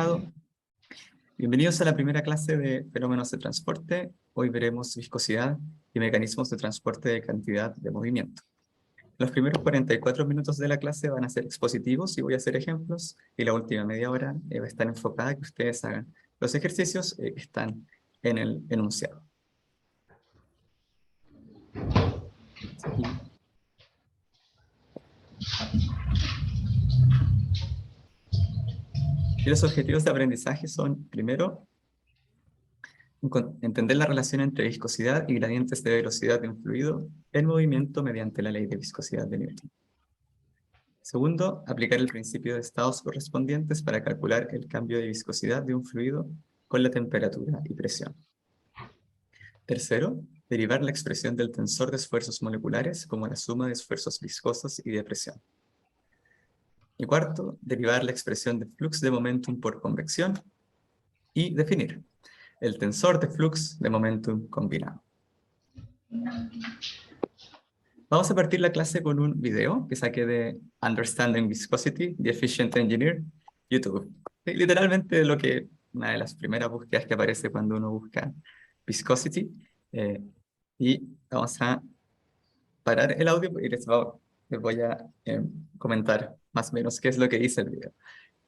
despejado. Bienvenidos a la primera clase de fenómenos de transporte. Hoy veremos viscosidad y mecanismos de transporte de cantidad de movimiento. Los primeros 44 minutos de la clase van a ser expositivos y voy a hacer ejemplos, y la última media hora va a estar enfocada a que ustedes hagan los ejercicios que están en el enunciado. Aquí. Y los objetivos de aprendizaje son, primero, entender la relación entre viscosidad y gradientes de velocidad de un fluido en movimiento mediante la ley de viscosidad de Newton. Segundo, aplicar el principio de estados correspondientes para calcular el cambio de viscosidad de un fluido con la temperatura y presión. Tercero, derivar la expresión del tensor de esfuerzos moleculares como la suma de esfuerzos viscosos y de presión. Y cuarto, derivar la expresión de flux de momentum por convección y definir el tensor de flux de momentum combinado. Vamos a partir la clase con un video que saqué de Understanding Viscosity, The Efficient Engineer, YouTube. Literalmente una de las primeras búsquedas que aparece cuando uno busca Viscosity. Y vamos a parar el audio y les voy a comentar más o menos qué es lo que dice el video.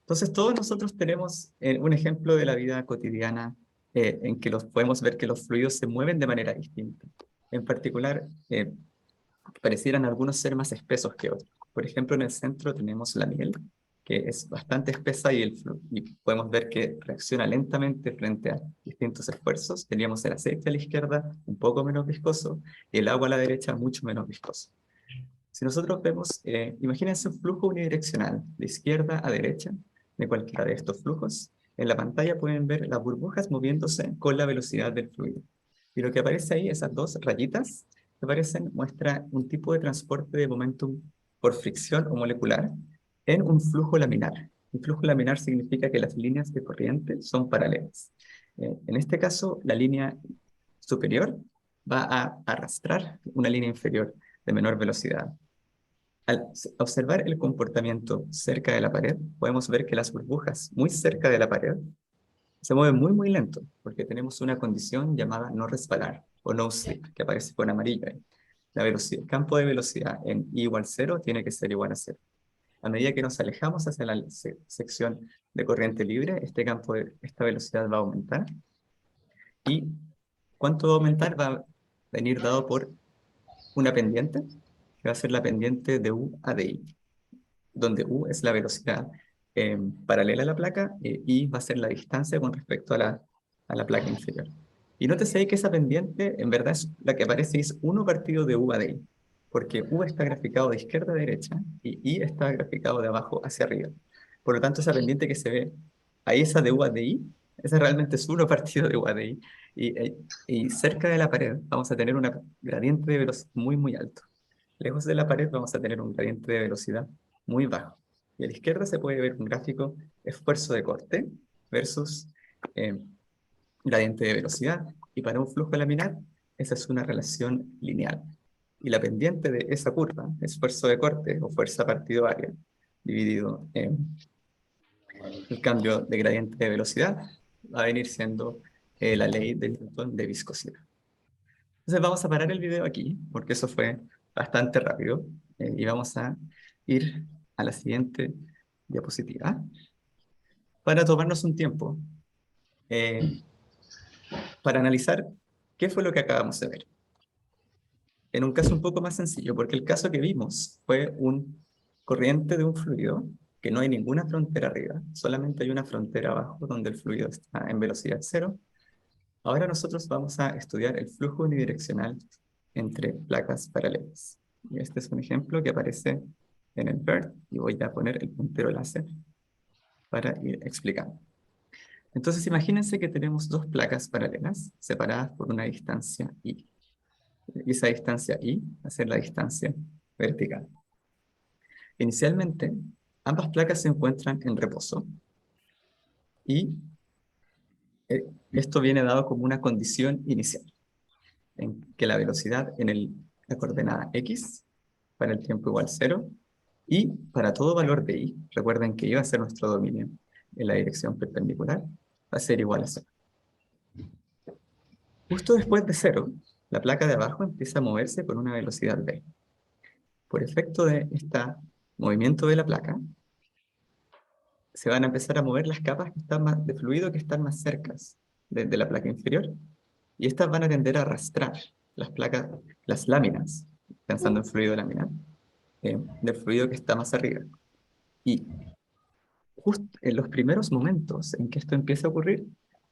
Entonces, todos nosotros tenemos un ejemplo de la vida cotidiana en que podemos ver que los fluidos se mueven de manera distinta. En particular, parecieran algunos ser más espesos que otros. Por ejemplo, en el centro tenemos la miel, que es bastante espesa y podemos ver que reacciona lentamente frente a distintos esfuerzos. Teníamos el aceite a la izquierda, un poco menos viscoso, y el agua a la derecha, mucho menos viscoso. Si nosotros vemos, imagínense un flujo unidireccional, de izquierda a derecha, de cualquiera de estos flujos. En la pantalla pueden ver las burbujas moviéndose con la velocidad del fluido. Y lo que aparece ahí, esas dos rayitas, que aparecen, muestra un tipo de transporte de momentum por fricción o molecular en un flujo laminar. Un flujo laminar significa que las líneas de corriente son paralelas. En este caso, la línea superior va a arrastrar una línea inferior de menor velocidad. Al observar el comportamiento cerca de la pared, podemos ver que las burbujas muy cerca de la pared se mueven muy lento, porque tenemos una condición llamada no resbalar, o no slip, que aparece con amarillo ahí. El campo de velocidad en I igual 0 tiene que ser igual a 0. A medida que nos alejamos hacia la sección de corriente libre, esta velocidad va a aumentar. ¿Y cuánto va a aumentar? Va a venir dado por una pendiente, que va a ser la pendiente de U a de I, donde U es la velocidad paralela a la placa y va a ser la distancia con respecto a la placa inferior. Y nótese ahí que esa pendiente en verdad es la que aparece, es 1 partido de U a de I, porque U está graficado de izquierda a derecha y I está graficado de abajo hacia arriba. Por lo tanto, esa pendiente que se ve ahí, esa de U a de I, esa realmente es 1 partido de U a de I. Y cerca de la pared vamos a tener un gradiente de velocidad muy alto. Lejos de la pared vamos a tener un gradiente de velocidad muy bajo. Y a la izquierda se puede ver un gráfico esfuerzo de corte versus gradiente de velocidad. Y para un flujo laminar, esa es una relación lineal. Y la pendiente de esa curva, esfuerzo de corte o fuerza partido área, dividido en el cambio de gradiente de velocidad, va a venir siendo la ley de Newton de viscosidad. Entonces vamos a parar el video aquí, porque eso fue bastante rápido, y vamos a ir a la siguiente diapositiva para tomarnos un tiempo para analizar qué fue lo que acabamos de ver. En un caso un poco más sencillo, porque el caso que vimos fue un corriente de un fluido que no hay ninguna frontera arriba, solamente hay una frontera abajo donde el fluido está en velocidad cero. Ahora nosotros vamos a estudiar el flujo unidireccional entre placas paralelas. Y este es un ejemplo que aparece en el BERT y voy a poner el puntero láser para ir explicando. Entonces imagínense que tenemos dos placas paralelas separadas por una distancia I. Y esa distancia I va a ser la distancia vertical. Inicialmente, ambas placas se encuentran en reposo y esto viene dado como una condición inicial, en que la velocidad en la coordenada X para el tiempo igual 0 y para todo valor de I, recuerden que I va a ser nuestro dominio, en la dirección perpendicular va a ser igual a 0. Justo después de 0, la placa de abajo empieza a moverse con una velocidad v. Por efecto de este movimiento de la placa, se van a empezar a mover las capas que están de fluido que están más cercas de la placa inferior, y estas van a tender a arrastrar las láminas, pensando en fluido laminar, del fluido que está más arriba. Y justo en los primeros momentos en que esto empieza a ocurrir,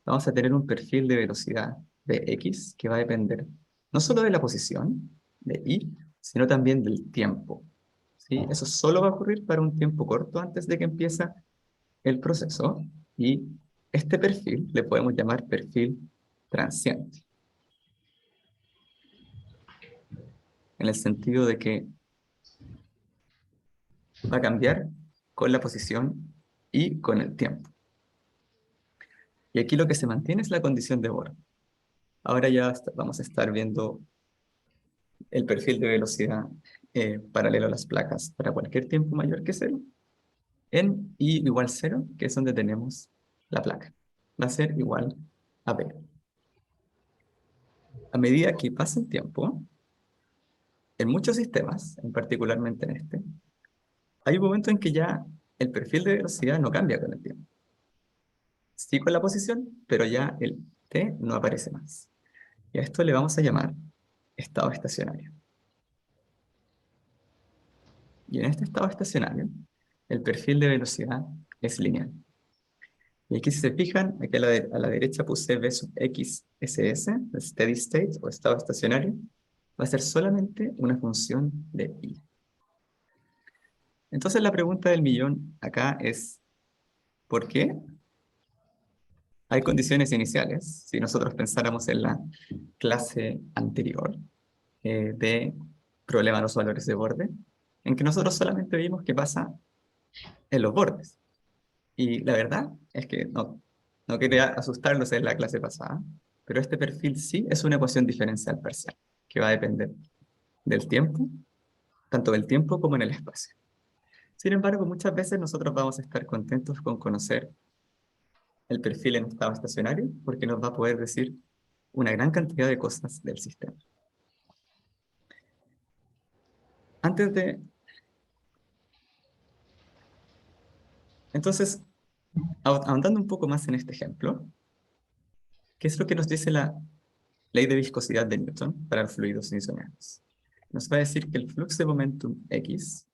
vamos a tener un perfil de velocidad de x que va a depender no solo de la posición de y, sino también del tiempo. ¿Sí? Eso solo va a ocurrir para un tiempo corto antes de que empiece el proceso, y este perfil le podemos llamar perfil transiente, en el sentido de que va a cambiar con la posición y con el tiempo. Y aquí lo que se mantiene es la condición de Bohr. Ahora ya vamos a estar viendo el perfil de velocidad paralelo a las placas para cualquier tiempo mayor que 0, en I igual 0, que es donde tenemos la placa. Va a ser igual a B. A medida que pasa el tiempo, en muchos sistemas, particularmente en este, hay un momento en que ya el perfil de velocidad no cambia con el tiempo. Sí con la posición, pero ya el t no aparece más. Y a esto le vamos a llamar estado estacionario. Y en este estado estacionario, el perfil de velocidad es lineal. Y aquí si se fijan, aquí a la derecha puse v sub x ss, steady state o estado estacionario, va a ser solamente una función de i. Entonces la pregunta del millón acá es, ¿por qué hay condiciones iniciales? Si nosotros pensáramos en la clase anterior de problema de los valores de borde, en que nosotros solamente vimos qué pasa en los bordes. Y la verdad es que no quería asustarlos en la clase pasada, pero este perfil sí es una ecuación diferencial parcial, que va a depender del tiempo, tanto del tiempo como en el espacio. Sin embargo, muchas veces nosotros vamos a estar contentos con conocer el perfil en estado estacionario, porque nos va a poder decir una gran cantidad de cosas del sistema. Antes de... Entonces, ahondando un poco más en este ejemplo, ¿qué es lo que nos dice la ley de viscosidad de Newton para los fluidos newtonianos? Nos va a decir que el flujo de momentum X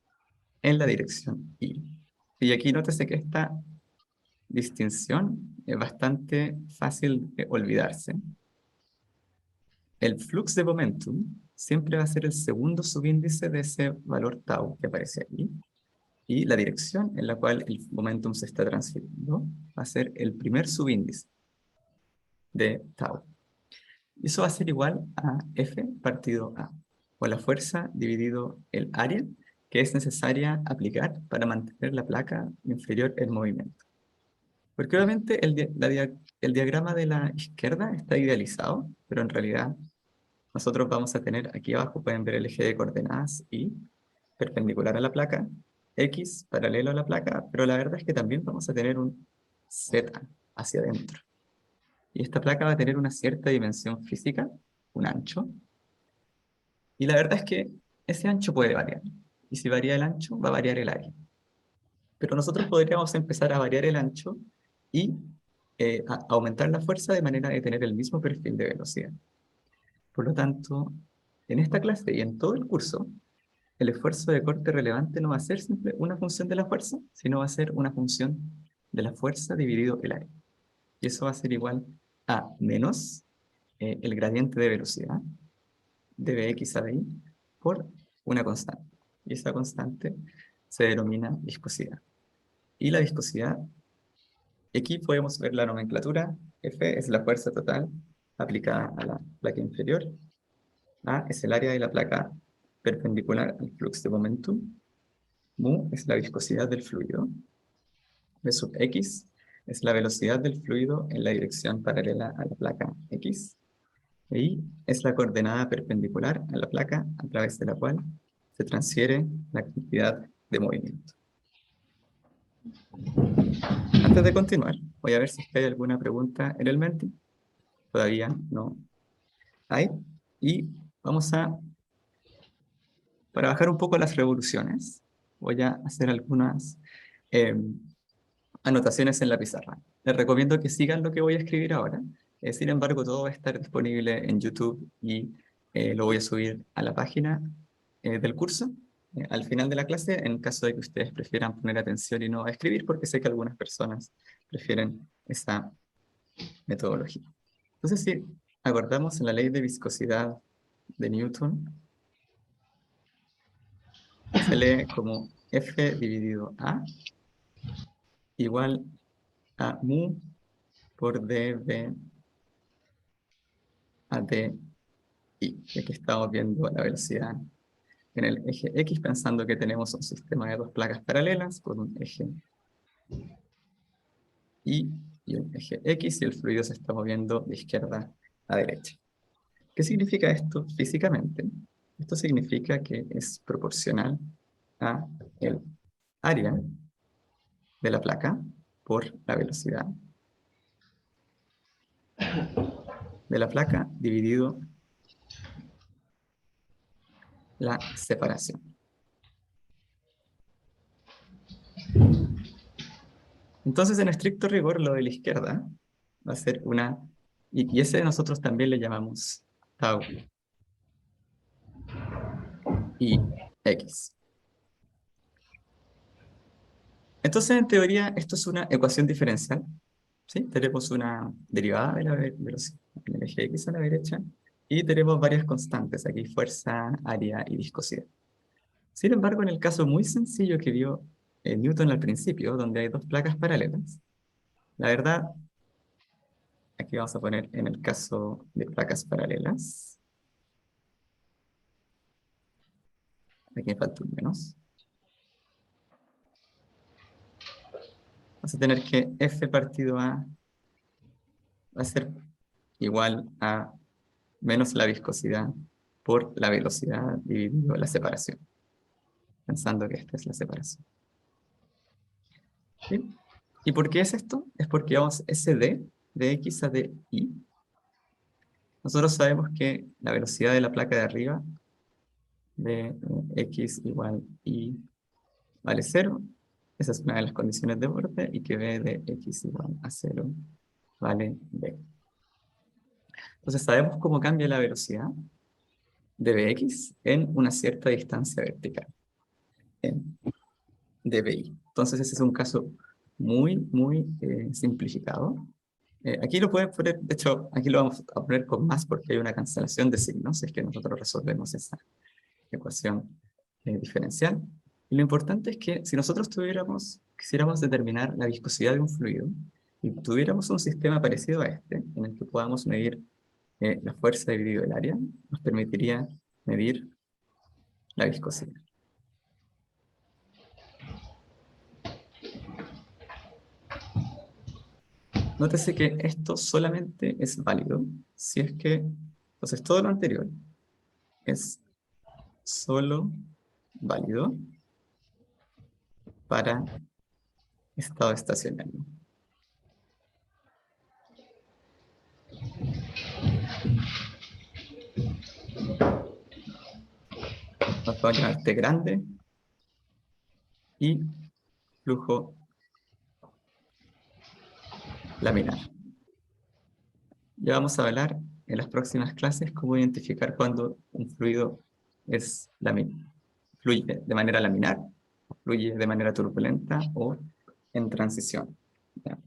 en la dirección Y. Y aquí nótese que esta distinción es bastante fácil de olvidarse. El flux de momentum siempre va a ser el segundo subíndice de ese valor tau que aparece aquí, y la dirección en la cual el momentum se está transfiriendo va a ser el primer subíndice de tau. Y eso va a ser igual a F partido A, o la fuerza dividido el área que es necesaria aplicar para mantener la placa inferior en movimiento. Porque obviamente el diagrama de la izquierda está idealizado, pero en realidad nosotros vamos a tener aquí abajo, pueden ver el eje de coordenadas Y, perpendicular a la placa, X paralelo a la placa, pero la verdad es que también vamos a tener un Z hacia adentro. Y esta placa va a tener una cierta dimensión física, un ancho, y la verdad es que ese ancho puede variar. Y si varía el ancho, va a variar el área. Pero nosotros podríamos empezar a variar el ancho y aumentar la fuerza de manera de tener el mismo perfil de velocidad. Por lo tanto, en esta clase y en todo el curso, el esfuerzo de corte relevante no va a ser simple una función de la fuerza, sino va a ser una función de la fuerza dividido el área. Y eso va a ser igual a menos el gradiente de velocidad de Bx a Bi por una constante. Y esa constante se denomina viscosidad. Y la viscosidad, aquí podemos ver la nomenclatura. F es la fuerza total aplicada a la placa inferior. A es el área de la placa perpendicular al flux de momentum. Mu es la viscosidad del fluido. V sub x es la velocidad del fluido en la dirección paralela a la placa X. Y es la coordenada perpendicular a la placa a través de la cual se transfiere la cantidad de movimiento. Antes de continuar, voy a ver si es que hay alguna pregunta en el Menti. Todavía no hay. Y vamos a, para bajar un poco las revoluciones, voy a hacer algunas anotaciones en la pizarra. Les recomiendo que sigan lo que voy a escribir ahora. Sin embargo, todo va a estar disponible en YouTube y lo voy a subir a la página del curso al final de la clase, en caso de que ustedes prefieran poner atención y no escribir, porque sé que algunas personas prefieren esa metodología. Entonces, si acordamos en la ley de viscosidad de Newton, se lee como F dividido A igual a mu por dv a dy. Y aquí estamos viendo la velocidad en el eje X, pensando que tenemos un sistema de dos placas paralelas con un eje Y y un eje X, y el fluido se está moviendo de izquierda a derecha. ¿Qué significa esto físicamente? Esto significa que es proporcional a el área de la placa por la velocidad de la placa dividido la separación. Entonces, en estricto rigor, lo de la izquierda va a ser una... Y ese nosotros también le llamamos tau y x. Entonces, en teoría, esto es una ecuación diferencial. ¿Sí? Tenemos una derivada de la velocidad en el eje X a la derecha y tenemos varias constantes, aquí fuerza, área y viscosidad. Sin embargo, en el caso muy sencillo que vio Newton al principio, donde hay dos placas paralelas, la verdad, aquí vamos a poner en el caso de placas paralelas, aquí me falta un menos, vamos a tener que F partido A va a ser igual a menos la viscosidad por la velocidad dividido la separación, pensando que esta es la separación. ¿Sí? ¿Y por qué es esto? Es porque vamos SD de X a de Y. Nosotros sabemos que la velocidad de la placa de arriba de X igual Y vale 0. Esa es una de las condiciones de borde, y que B de X igual a 0 vale B. Entonces sabemos cómo cambia la velocidad de Bx en una cierta distancia vertical, en dBi. Entonces ese es un caso muy simplificado. Aquí lo pueden poner, de hecho, aquí lo vamos a poner con más porque hay una cancelación de signos, es que nosotros resolvemos esa ecuación diferencial. Y lo importante es que si nosotros quisiéramos determinar la viscosidad de un fluido y tuviéramos un sistema parecido a este, en el que podamos medir la fuerza dividido el área, nos permitiría medir la viscosidad. Nótese que esto solamente es válido si es que, entonces todo lo anterior es solo válido para estado estacionario. Nos vamos a llamar T grande y flujo laminar. Ya vamos a hablar en las próximas clases cómo identificar cuando un fluido fluye de manera laminar, fluye de manera turbulenta o en transición. ¿Ya?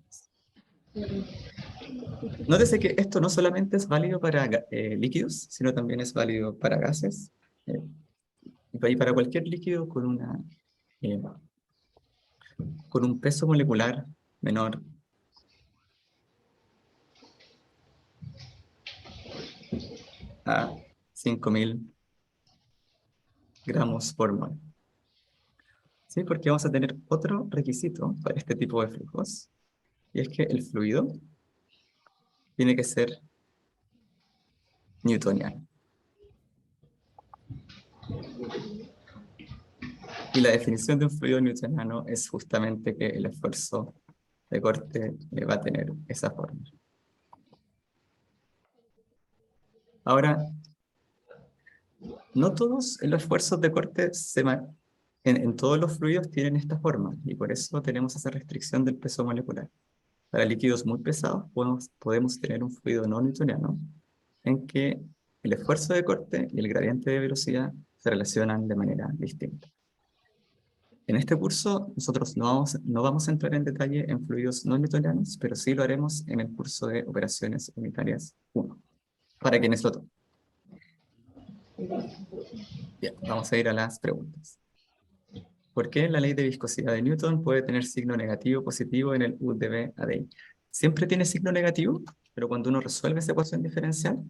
Nótese que esto no solamente es válido para líquidos, sino también es válido para gases y para cualquier líquido eh, con un peso molecular menor a 5000 gramos por mol. ¿Sí? Porque vamos a tener otro requisito para este tipo de flujos, y es que el fluido tiene que ser newtoniano. Y la definición de un fluido newtoniano es justamente que el esfuerzo de corte va a tener esa forma. Ahora, no todos los esfuerzos de corte en todos los fluidos tienen esta forma, y por eso tenemos esa restricción del peso molecular. Para líquidos muy pesados podemos tener un fluido no newtoniano en que el esfuerzo de corte y el gradiente de velocidad se relacionan de manera distinta. En este curso nosotros no vamos a entrar en detalle en fluidos no newtonianos, pero sí lo haremos en el curso de operaciones unitarias 1, para quienes lo tomen. Bien, vamos a ir a las preguntas. ¿Por qué la ley de viscosidad de Newton puede tener signo negativo o positivo en el U de B a DI? Siempre tiene signo negativo, pero cuando uno resuelve esa ecuación diferencial,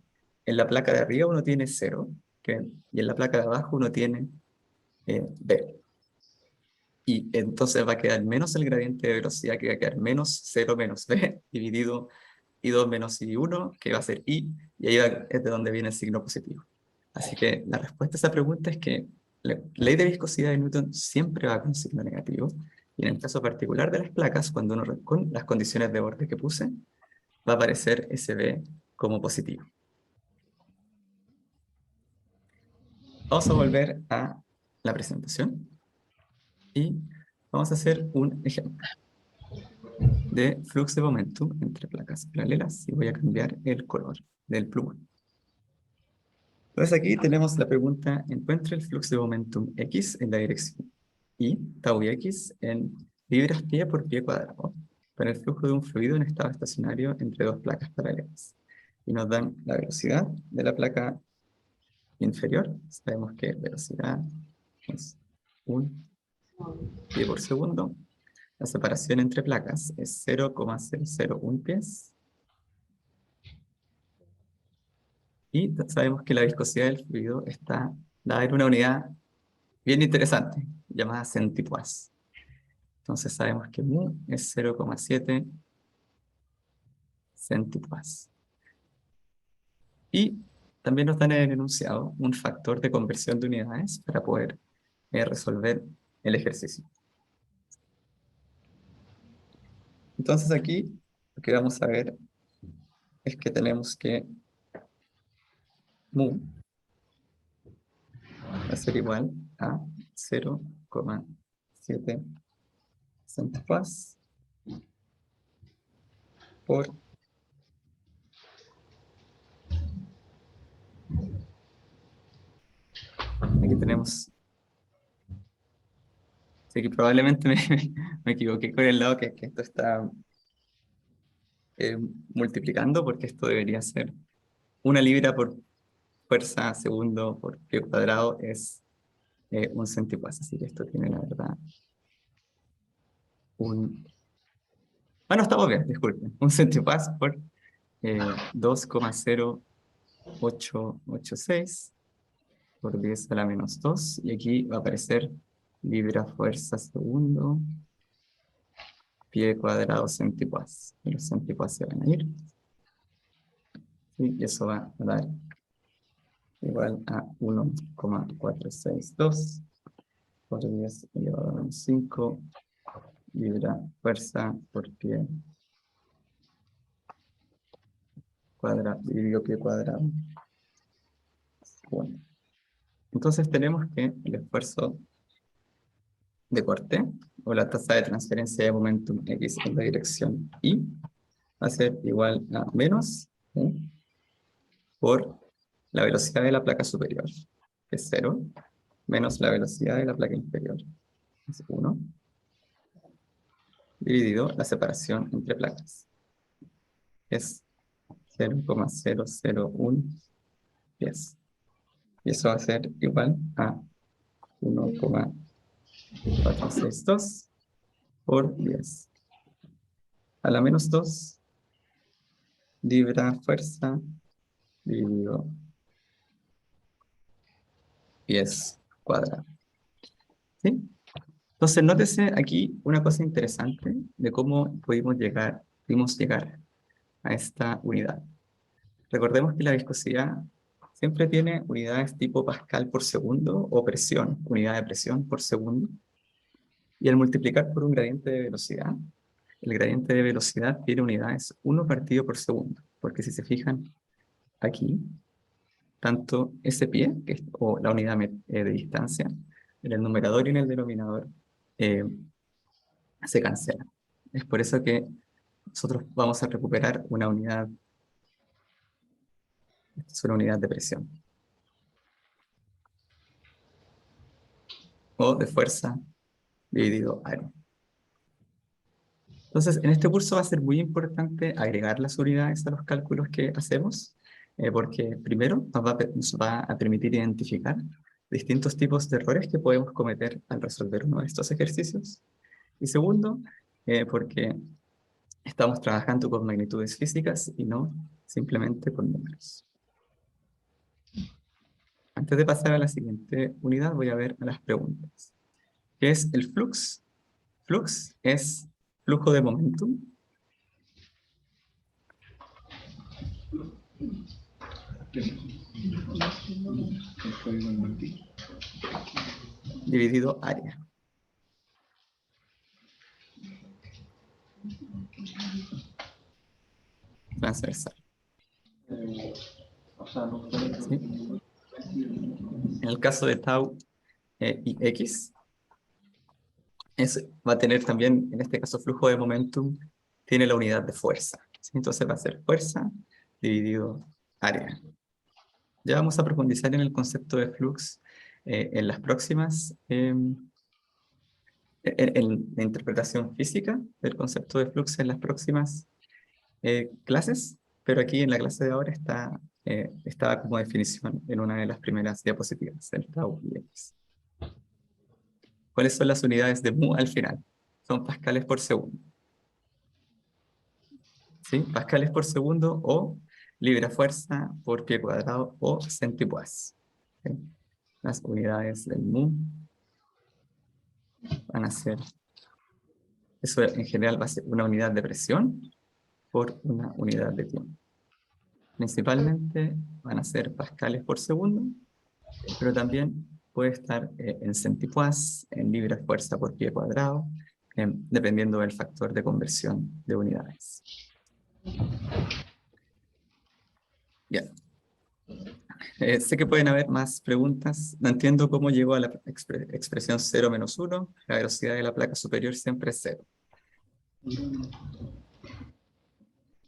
en la placa de arriba uno tiene 0, y en la placa de abajo uno tiene B. Y entonces va a quedar menos el gradiente de velocidad, que va a quedar menos 0 menos B, dividido I2 menos I1, que va a ser I, y ahí es de donde viene el signo positivo. Así que la respuesta a esa pregunta es que la ley de viscosidad de Newton siempre va con signo negativo, y en el caso particular de las placas, cuando uno con las condiciones de borde que puse, va a aparecer ese B como positivo. Vamos a volver a la presentación y vamos a hacer un ejemplo de flux de momentum entre placas paralelas, y voy a cambiar el color del plumón. Entonces aquí tenemos la pregunta: encuentra el flux de momentum X en la dirección Y, tau y X en libras pie por pie cuadrado, para el flujo de un fluido en estado estacionario entre dos placas paralelas. Y nos dan la velocidad de la placa inferior. Sabemos que velocidad es 1 pie por segundo. La separación entre placas es 0,001 pies. Y sabemos que la viscosidad del fluido está dada en una unidad bien interesante, llamada centipoise. Entonces sabemos que mu es 0,7 centipoise. Y también nos dan en el enunciado un factor de conversión de unidades para poder resolver el ejercicio. Entonces aquí lo que vamos a ver es que tenemos que mu va a ser igual a 0,7 centipoise por aquí tenemos. Así que probablemente me equivoqué con el lado que esto está eh, multiplicando, porque esto debería ser 1 libra por fuerza segundo por pie cuadrado es 1 centipoise. Así que esto tiene, la verdad, no, estamos bien, disculpen. 1 centipoise por 2,0886 por 10 a la menos 2. Y aquí va a aparecer libra fuerza segundo pie cuadrado centipoise. Y los centipoise se van a ir. Y eso va a dar igual a 1,462 por 10 elevado a menos 5 libra fuerza por pie cuadrado, dividido pie cuadrado. Bueno, entonces tenemos que el esfuerzo de corte, o la tasa de transferencia de momentum X en la dirección Y, va a ser igual a menos por la velocidad de la placa superior, que es 0, menos la velocidad de la placa inferior, que es 1, dividido la separación entre placas, es 0,001 pies. Y eso va a ser igual a 1,462 por 10 a la menos 2 libra fuerza dividido pies cuadrado. ¿Sí? Entonces, nótese aquí una cosa interesante de cómo pudimos llegar a esta unidad. Recordemos que la viscosidad siempre tiene unidades tipo Pascal por segundo o presión, unidad de presión por segundo. Y al multiplicar por un gradiente de velocidad, el gradiente de velocidad tiene unidades 1 partido por segundo. Porque si se fijan aquí, tanto ese pie, o la unidad de distancia, en el numerador y en el denominador, se cancela. Es por eso que nosotros vamos a recuperar una unidad, esta es una unidad de presión, o de fuerza dividido área. Entonces, en este curso va a ser muy importante agregar las unidades a los cálculos que hacemos, porque primero nos va a permitir identificar distintos tipos de errores que podemos cometer al resolver uno de estos ejercicios. Y segundo, porque estamos trabajando con magnitudes físicas y no simplemente con números. Antes de pasar a la siguiente unidad, voy a ver las preguntas. ¿Qué es el flux? Flux es flujo de momentum dividido área. Transversal. ¿Sí? En el caso de tau y x, va a tener también, en este caso, flujo de momentum, tiene la unidad de fuerza. ¿Sí? Entonces va a ser fuerza dividido área. Ya vamos a profundizar en el concepto de flux en las próximas, en la interpretación física del concepto de flux en las próximas clases, pero aquí en la clase de ahora estaba como definición en una de las primeras diapositivas, el tau y x. ¿Cuáles son las unidades de mu al final? Son pascales por segundo. ¿Sí? Pascales por segundo o libra-fuerza por pie cuadrado o centipoise. ¿Sí? Las unidades del mu van a ser, eso en general va a ser una unidad de presión por una unidad de tiempo. Principalmente van a ser pascales por segundo, pero también puede estar en centipoise, en libra-fuerza por pie cuadrado, dependiendo del factor de conversión de unidades. Bien. Sé que pueden haber más preguntas. No entiendo cómo llegó a la expresión 0 menos 1. La velocidad de la placa superior siempre es 0.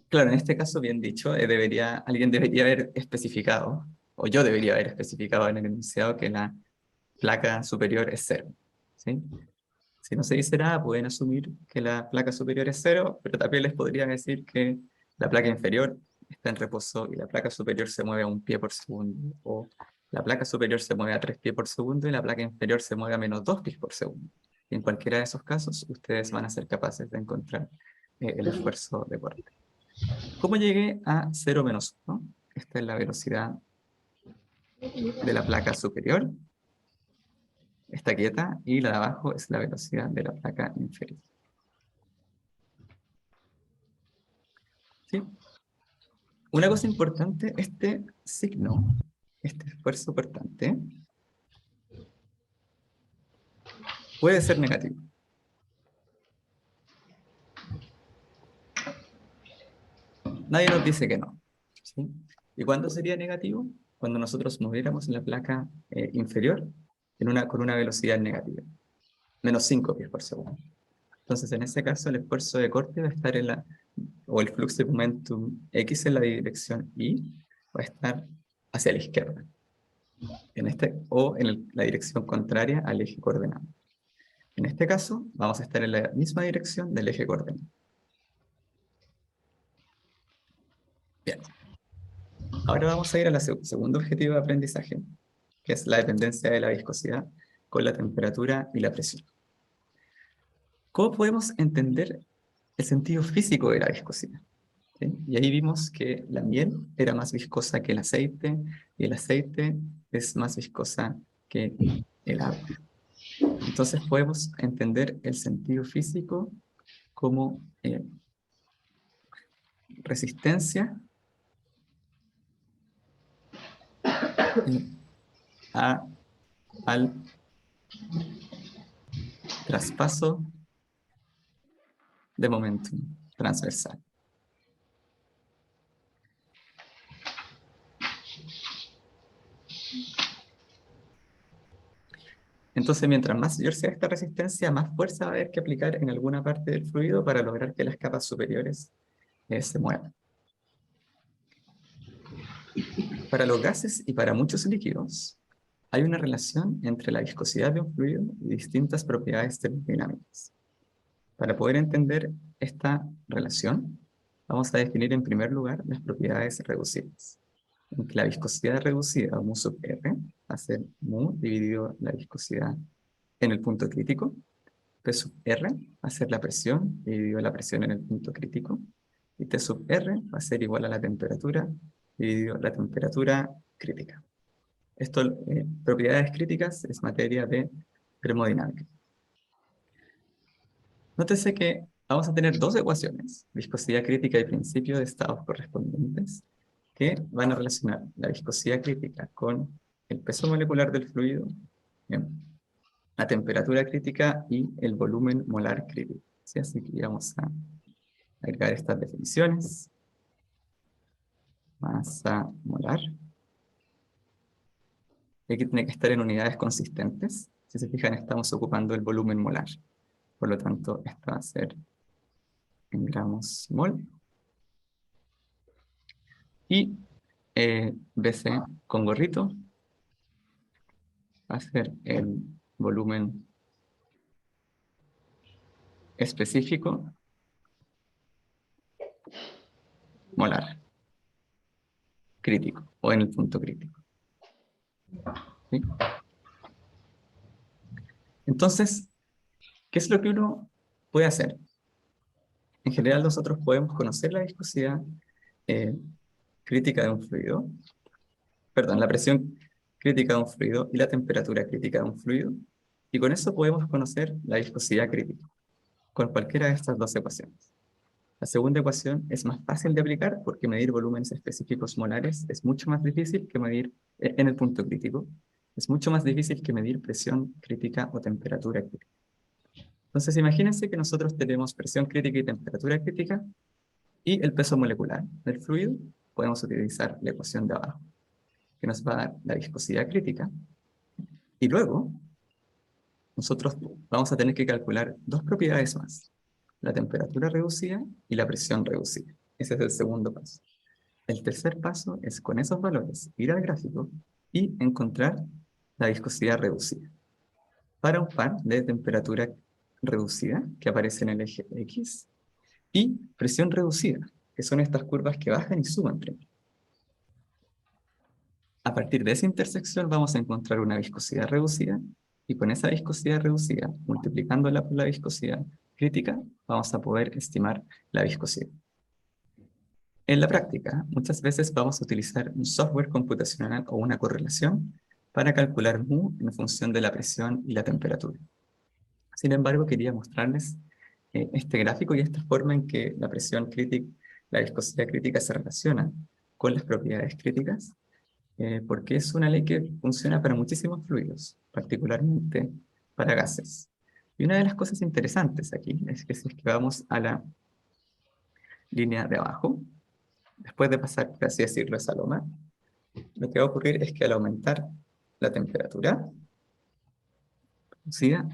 Claro, en este caso, bien dicho, alguien debería haber especificado, o yo debería haber especificado en el enunciado que la placa superior es 0. ¿Sí? Si no se dice nada, pueden asumir que la placa superior es 0, pero también les podría decir que la placa inferior está en reposo y la placa superior se mueve a 1 pie por segundo, o la placa superior se mueve a 3 pies por segundo y la placa inferior se mueve a menos 2 pies por segundo. Y en cualquiera de esos casos, ustedes van a ser capaces de encontrar el esfuerzo de corte. ¿Cómo llegué a 0 menos 1? Esta es la velocidad de la placa superior. Está quieta y la de abajo es la velocidad de la placa inferior. ¿Sí? Una cosa importante, este signo, este esfuerzo cortante, puede ser negativo. Nadie nos dice que no. ¿Sí? ¿Y cuándo sería negativo? Cuando nosotros moviéramos la placa inferior con una velocidad negativa, menos 5 pies por segundo. Entonces, en ese caso, el esfuerzo de corte va a estar o el flujo de momentum X en la dirección Y, va a estar hacia la izquierda, o en la dirección contraria al eje coordenado. En este caso, vamos a estar en la misma dirección del eje coordenado. Bien. Ahora vamos a ir al segundo objetivo de aprendizaje, que es la dependencia de la viscosidad con la temperatura y la presión. ¿Cómo podemos entender el sentido físico de la viscosidad? ¿Sí? Y ahí vimos que la miel era más viscosa que el aceite, y el aceite es más viscosa que el agua. Entonces podemos entender el sentido físico como resistencia eh, al traspaso de momentum transversal. Entonces, mientras más mayor sea esta resistencia, más fuerza va a haber que aplicar en alguna parte del fluido para lograr que las capas superiores se muevan. Para los gases y para muchos líquidos, hay una relación entre la viscosidad de un fluido y distintas propiedades termodinámicas. Para poder entender esta relación, vamos a definir en primer lugar las propiedades reducidas. En que la viscosidad reducida, mu sub R, va a ser mu dividido la viscosidad en el punto crítico. P sub R va a ser la presión dividido la presión en el punto crítico. Y T sub R va a ser igual a la temperatura dividido la temperatura crítica. Esto, propiedades críticas, es materia de termodinámica. Nótese que vamos a tener dos ecuaciones, viscosidad crítica y principio de estados correspondientes, que van a relacionar la viscosidad crítica con el peso molecular del fluido, la temperatura crítica y el volumen molar crítico. ¿Sí? Así que vamos a agregar estas definiciones. Masa molar. Y aquí tiene que estar en unidades consistentes. Si se fijan, estamos ocupando el volumen molar. Por lo tanto, esto va a ser en gramos mol. Y BC con gorrito va a ser el volumen específico molar crítico o en el punto crítico. ¿Sí? Entonces, ¿qué es lo que uno puede hacer? En general, nosotros podemos conocer la viscosidad crítica de un fluido, perdón, la presión crítica de un fluido y la temperatura crítica de un fluido, y con eso podemos conocer la viscosidad crítica, con cualquiera de estas dos ecuaciones. La segunda ecuación es más fácil de aplicar porque medir volúmenes específicos molares es mucho más difícil que medir en el punto crítico. Es mucho más difícil que medir presión crítica o temperatura crítica. Entonces, imagínense que nosotros tenemos presión crítica y temperatura crítica y el peso molecular del fluido. Podemos utilizar la ecuación de abajo, que nos va a dar la viscosidad crítica. Y luego, nosotros vamos a tener que calcular dos propiedades más: la temperatura reducida y la presión reducida. Ese es el segundo paso. El tercer paso es, con esos valores, ir al gráfico y encontrar la viscosidad reducida para un par de temperatura reducida que aparece en el eje X y presión reducida, que son estas curvas que bajan y suben primero. A partir de esa intersección vamos a encontrar una viscosidad reducida, y con esa viscosidad reducida, multiplicándola por la viscosidad crítica, vamos a poder estimar la viscosidad. En la práctica, muchas veces vamos a utilizar un software computacional o una correlación para calcular mu en función de la presión y la temperatura. Sin embargo, quería mostrarles este gráfico y esta forma en que la presión crítica, la viscosidad crítica se relaciona con las propiedades críticas, porque es una ley que funciona para muchísimos fluidos, particularmente para gases. Y una de las cosas interesantes aquí es que si es que vamos a la línea de abajo, después de pasar, por así decirlo, esa loma, lo que va a ocurrir es que al aumentar la temperatura reducida,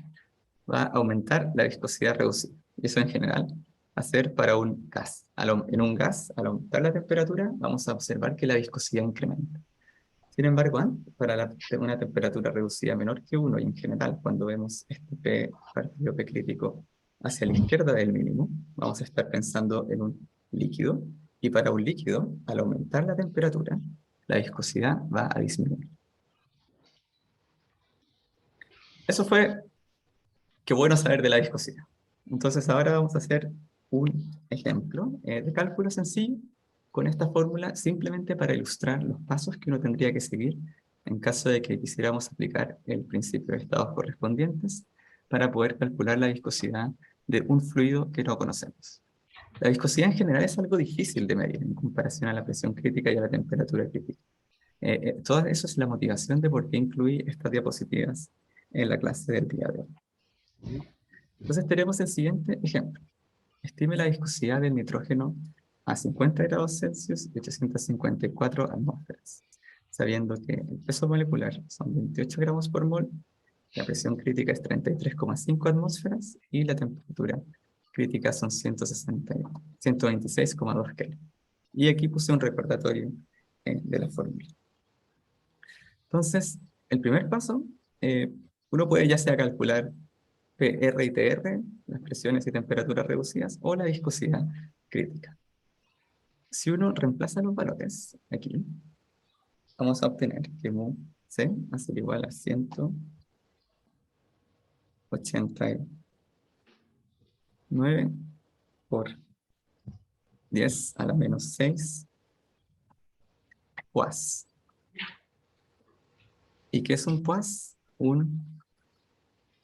va a aumentar la viscosidad reducida. Y eso en general va a ser para un gas. En un gas, al aumentar la temperatura, vamos a observar que la viscosidad incrementa. Sin embargo, para una temperatura reducida menor que 1, y en general cuando vemos este P partido P crítico hacia la izquierda del mínimo, vamos a estar pensando en un líquido, y para un líquido, al aumentar la temperatura, la viscosidad va a disminuir. Eso fue, qué bueno saber de la viscosidad. Entonces ahora vamos a hacer un ejemplo de cálculo sencillo con esta fórmula, simplemente para ilustrar los pasos que uno tendría que seguir en caso de que quisiéramos aplicar el principio de estados correspondientes para poder calcular la viscosidad de un fluido que no conocemos. La viscosidad en general es algo difícil de medir en comparación a la presión crítica y a la temperatura crítica. Todo eso es la motivación de por qué incluí estas diapositivas en la clase del día de hoy. Entonces tenemos el siguiente ejemplo. Estime la viscosidad del nitrógeno a 50 grados Celsius y 854 atmósferas, sabiendo que el peso molecular son 28 gramos por mol, la presión crítica es 33,5 atmósferas y la temperatura crítica son 126,2 Kelvin. Y aquí puse un recordatorio de la fórmula. Entonces, el primer paso, uno puede ya sea calcular PR y TR, las presiones y temperaturas reducidas, o la viscosidad crítica. Si uno reemplaza los valores aquí, vamos a obtener que mu C va a ser igual a 189 por 10 a la menos 6 PUAS. ¿Y qué es un PUAS? Un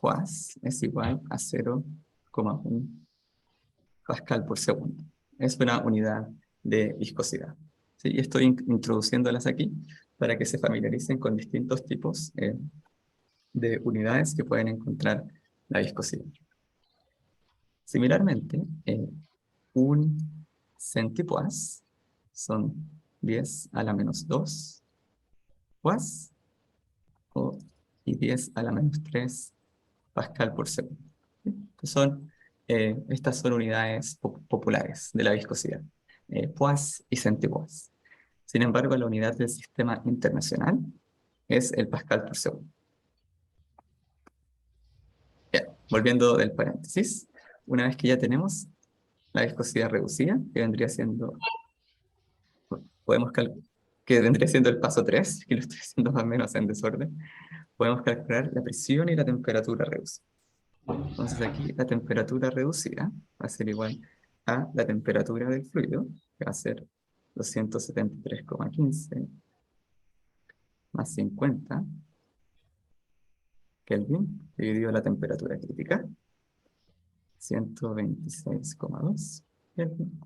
PUAS es igual a 0,1 Pascal por segundo. Es una unidad de viscosidad. ¿Sí? Y estoy introduciéndolas aquí para que se familiaricen con distintos tipos de unidades que pueden encontrar la viscosidad. Similarmente, un centipoise son 10 a la menos 2 poise y 10 a la menos 3 pascal por segundo. ¿Sí? Estas son unidades populares de la viscosidad, poise y centipoise. Sin embargo, la unidad del sistema internacional es el pascal por segundo. Bien, volviendo del paréntesis, una vez que ya tenemos la viscosidad reducida, que vendría siendo, que vendría siendo el paso 3, que lo estoy haciendo más o menos en desorden, podemos calcular la presión y la temperatura reducida. Entonces aquí la temperatura reducida va a ser igual a la temperatura del fluido, que va a ser 273,15 más 50 Kelvin, dividido la temperatura crítica, 126,2 Kelvin.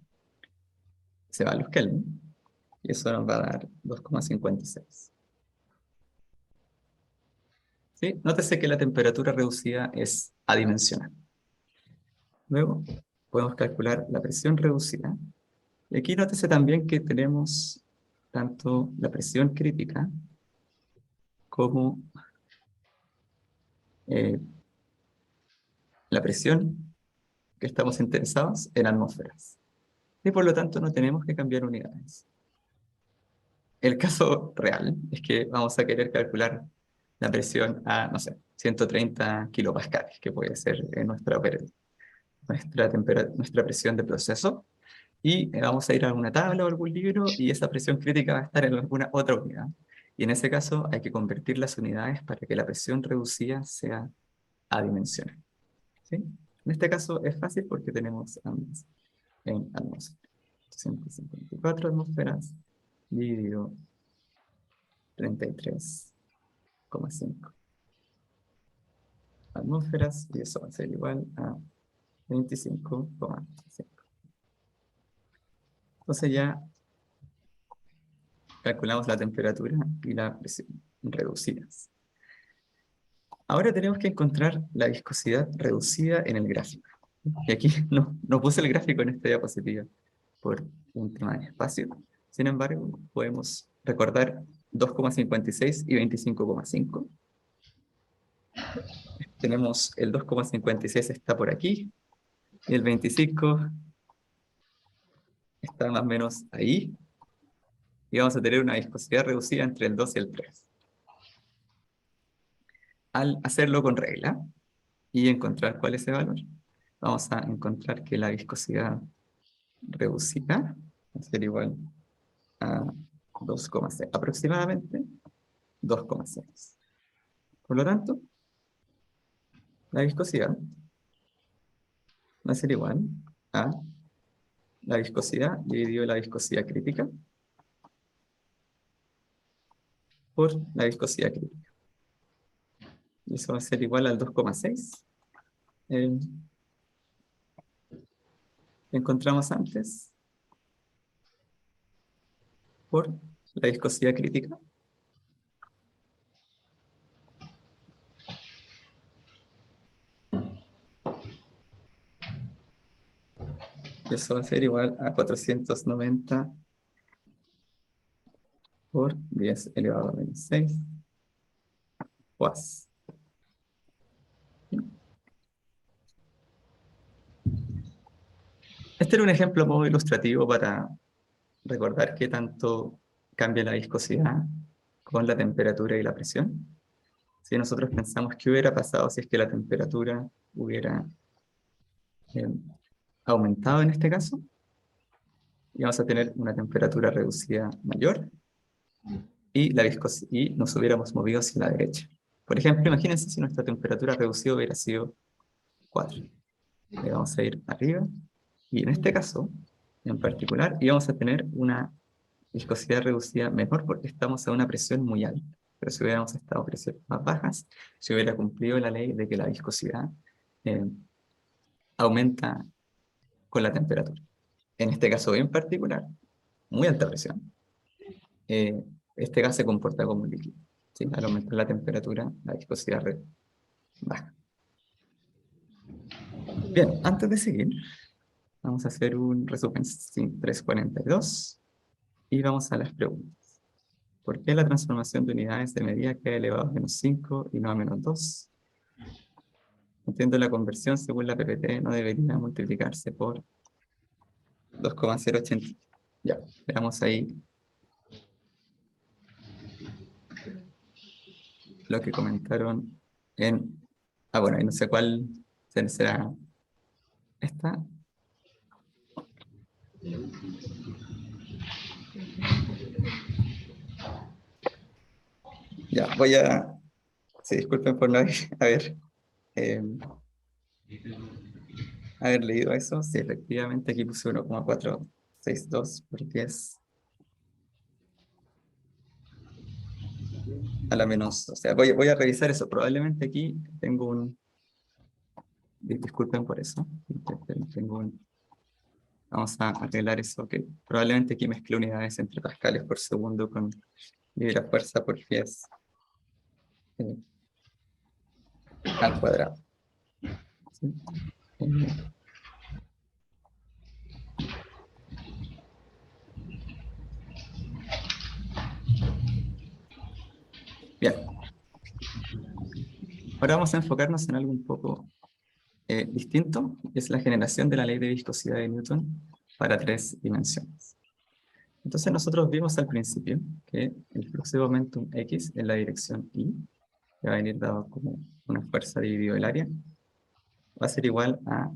Se van los Kelvin, y eso nos va a dar 2,56. ¿Sí? Nótese que la temperatura reducida es adimensional. Luego podemos calcular la presión reducida. Y aquí nótese también que tenemos tanto la presión crítica como la presión que estamos interesados en atmósferas. Y por lo tanto no tenemos que cambiar unidades. El caso real es que vamos a querer calcular la presión a, no sé, 130 kilopascales, que puede ser nuestra presión de proceso. Y vamos a ir a alguna tabla o algún libro y esa presión crítica va a estar en alguna otra unidad. Y en ese caso hay que convertir las unidades para que la presión reducida sea adimensional. ¿Sí? En este caso es fácil porque tenemos ambas en atmósfera. 154 atmósferas dividido 33,5 atmósferas y eso va a ser igual a 25,5. Entonces ya calculamos la temperatura y la presión reducidas. Ahora tenemos que encontrar la viscosidad reducida en el gráfico. Y aquí no puse el gráfico en esta diapositiva por un tema de espacio. Sin embargo, podemos recordar 2,56 y 25,5. Tenemos el 2,56 está por aquí y el 25 está más o menos ahí. Y vamos a tener una viscosidad reducida entre el 2 y el 3. Al hacerlo con regla y encontrar cuál es el valor, vamos a encontrar que la viscosidad reducida va a ser igual a 2,6, aproximadamente 2,6. Por lo tanto, la viscosidad va a ser igual a la viscosidad dividido la viscosidad crítica por la viscosidad crítica. Y eso va a ser igual al 2,6. Encontramos antes por la viscosidad crítica, Y eso va a ser igual a 490 por 10 elevado a menos 6 watts. Este era un ejemplo muy ilustrativo para recordar qué tanto cambia la viscosidad con la temperatura y la presión. Si nosotros pensamos qué hubiera pasado si es que la temperatura hubiera eh, aumentado en este caso, íbamos a tener una temperatura reducida mayor y, y nos hubiéramos movido hacia la derecha. Por ejemplo, imagínense si nuestra temperatura reducida hubiera sido 4. Le vamos a ir arriba y en este caso, en particular, íbamos a tener una viscosidad reducida menor porque estamos a una presión muy alta. Pero si hubiéramos estado a presiones más bajas, se hubiera cumplido la ley de que la viscosidad eh, aumenta con la temperatura. En este caso en particular, muy alta presión, este gas se comporta como un líquido. ¿Sí? Al aumentar la temperatura, la viscosidad baja. Bien, antes de seguir, vamos a hacer un resumen 342 y vamos a las preguntas. ¿Por qué la transformación de unidades de medida queda elevado a menos 5 y no a menos 2? Entiendo la conversión según la PPT no debería multiplicarse por 2,080. Ya, veamos ahí lo que comentaron en... Ah, bueno, y no sé cuál será esta. Ya, voy a... Sí, disculpen por no eh, haber leído eso. Sí, efectivamente aquí puse 1,462 por 10 a la menos. O sea, voy a revisar eso. Probablemente aquí tengo un... Disculpen por eso. Tengo un... Vamos a arreglar eso, que probablemente aquí mezclé unidades entre pascales por segundo con libra fuerza por pies eh, al cuadrado. ¿Sí? Eh, Bien, ahora vamos a enfocarnos en algo un poco distinto, que es la generación de la ley de viscosidad de Newton para 3 dimensiones. Entonces nosotros vimos al principio que el flujo de momentum X en la dirección Y, que va a venir dado como una fuerza dividido el área, va a ser igual a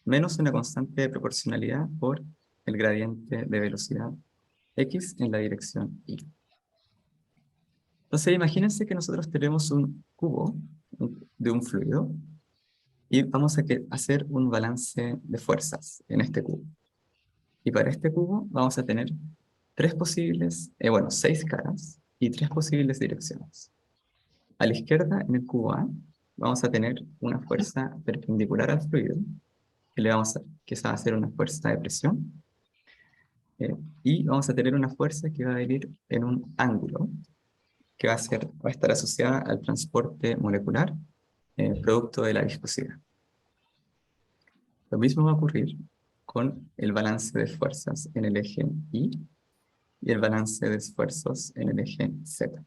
menos una constante de proporcionalidad por el gradiente de velocidad X en la dirección Y. Entonces imagínense que nosotros tenemos un cubo de un fluido y vamos a hacer un balance de fuerzas en este cubo. Y para este cubo vamos a tener bueno, 6 caras y 3 posibles direcciones. A la izquierda, en el cubo A, vamos a tener una fuerza perpendicular al fluido, que esa va a ser una fuerza de presión, y vamos a tener una fuerza que va a venir en un ángulo, que va a estar asociada al transporte molecular, producto de la viscosidad. Lo mismo va a ocurrir con el balance de fuerzas en el eje Y y el balance de esfuerzos en el eje Z.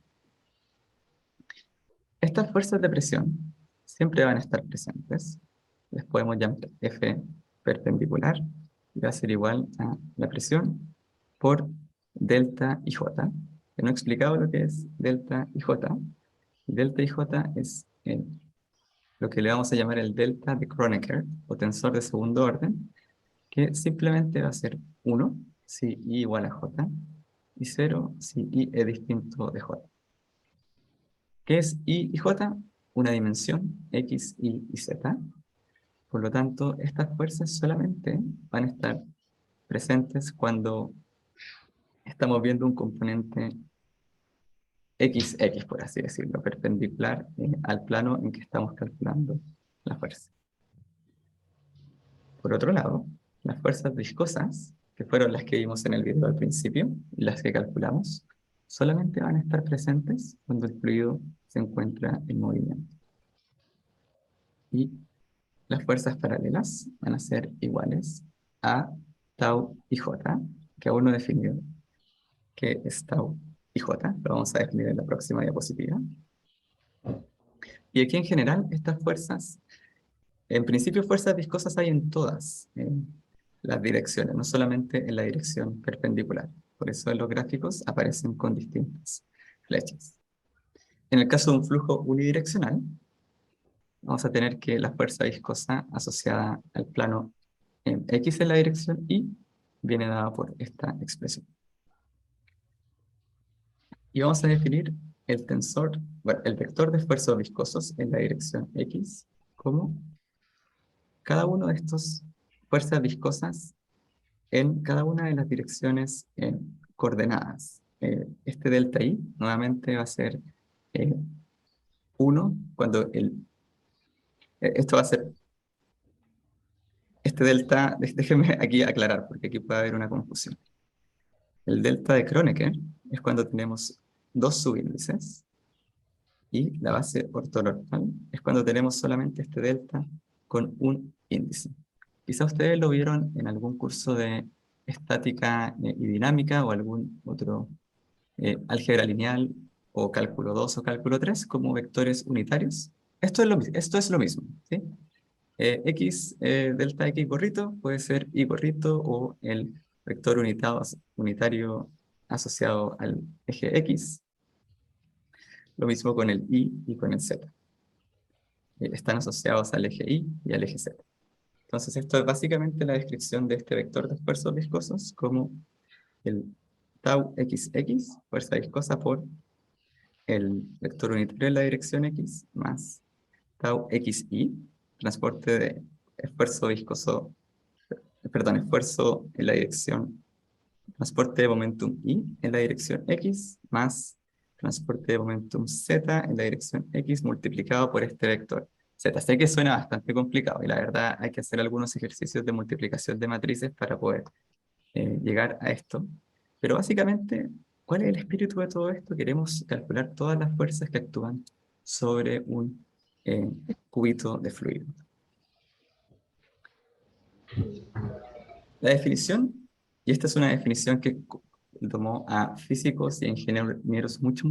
Estas fuerzas de presión siempre van a estar presentes. Les podemos llamar F perpendicular, y va a ser igual a la presión por delta y J. Que no he explicado lo que es delta y J. Delta y J es lo que le vamos a llamar el delta de Kronecker, o tensor de segundo orden, que simplemente va a ser 1 si I igual a J, y 0 si I es distinto de J. ¿Qué es I y J? Una dimensión, X, Y y Z. Por lo tanto, estas fuerzas solamente van a estar presentes cuando estamos viendo un componente XX, por así decirlo, perpendicular al plano en que estamos calculando la fuerza. Por otro lado, las fuerzas viscosas, que fueron las que vimos en el video al principio, y las que calculamos, solamente van a estar presentes cuando el fluido se encuentra en movimiento. Y las fuerzas paralelas van a ser iguales a tau y j, que aún no he definido qué es tau y j, lo vamos a definir en la próxima diapositiva. Y aquí en general estas fuerzas, en principio fuerzas viscosas hay en todas las direcciones, no solamente en la dirección perpendicular. Por eso en los gráficos aparecen con distintas flechas. En el caso de un flujo unidireccional, vamos a tener que la fuerza viscosa asociada al plano X en la dirección Y viene dada por esta expresión. Y vamos a definir el tensor, bueno, el vector de esfuerzos viscosos en la dirección X como cada uno de estos fuerzas viscosas en cada una de las direcciones coordenadas. Este delta I nuevamente va a ser 1 cuando esto va a ser, este delta, déjenme aquí aclarar porque aquí puede haber una confusión. El delta de Kronecker es cuando tenemos dos subíndices y la base ortonormal es cuando tenemos solamente este delta con un índice. Quizá ustedes lo vieron en algún curso de estática y dinámica o algún otro álgebra lineal o cálculo 2 o cálculo 3 como vectores unitarios. Esto es lo mismo, ¿sí? Delta X gorrito puede ser Y gorrito o el vector unitario asociado al eje X. Lo mismo con el Y y con el Z. Están asociados al eje Y y al eje Z. Entonces esto es básicamente la descripción de este vector de esfuerzos viscosos como el tau XX, fuerza viscosa por el vector unitario en la dirección X, más tau XY, transporte de esfuerzo viscoso, perdón, esfuerzo en la dirección, transporte de momentum Y en la dirección X, más transporte de momentum Z en la dirección X multiplicado por este vector Z. Sé que suena bastante complicado y la verdad hay que hacer algunos ejercicios de multiplicación de matrices para poder llegar a esto. Pero básicamente, ¿cuál es el espíritu de todo esto? Queremos calcular todas las fuerzas que actúan sobre un cubito de fluido. La definición, y esta es una definición que tomó a físicos y ingenieros mucho